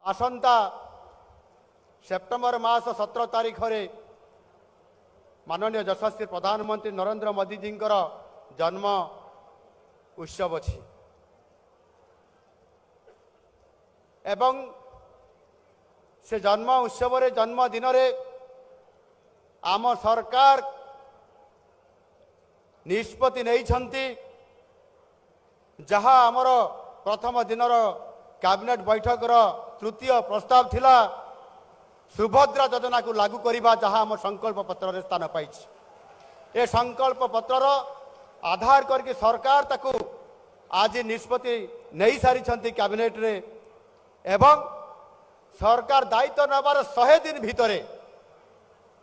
आसंता September मास 17 तारीख में माननीय यशस्वी प्रधानमंत्री नरेंद्र मोदी जी जन्म उत्सव अछि एवं से जन्म उत्सव रे जन्मदिन रे आम सरकार निष्पत्ति नहीं जहाँ आमर प्रथम दिनर कैबिनेट बैठक तृतीय प्रस्ताव थिला सुभद्रा योजना को लागू करने जहाँ आम संकल्प पत्र स्थान पाई ए संकल्प पत्र आधार करके सरकार ताकू आज निष्पत्ति नहीं सारी कैबिनेट रे एवं सरकार दायित्व नबार 100 दिन भितरे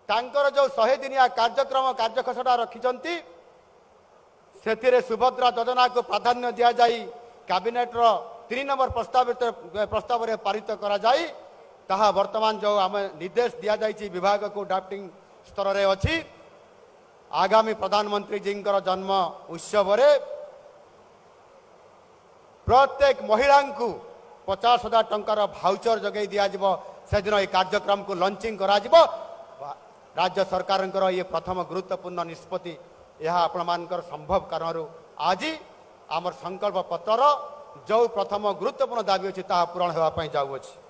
तांकर जो 100 दिनिया कार्यक्रम कार्यखसटा रखिछंती से सुभद्रा योजना को प्राधान्य दिया जाई कैबिनेट रो 3 नंबर प्रस्ताव रे पारित करा जाई ताहा वर्तमान जो आम निर्देश दिया जाइए विभाग को ड्राफ्टिंग स्तर रे अछि आगामी प्रधानमंत्री जी जन्म उत्सव रे प्रत्येक महिला को 50,000 टंकार भाउचर जगै दिया से दिन ये कार्यक्रम को लॉन्चिंग करा राज्य सरकार ये प्रथम गुरुत्वपूर्ण निष्पत्ति यह आपण संभव कारण आज आम संकल्प पत्र जो प्रथम गुरुत्वपूर्ण दाबी अच्छी पूरण होगापी जाऊँगी।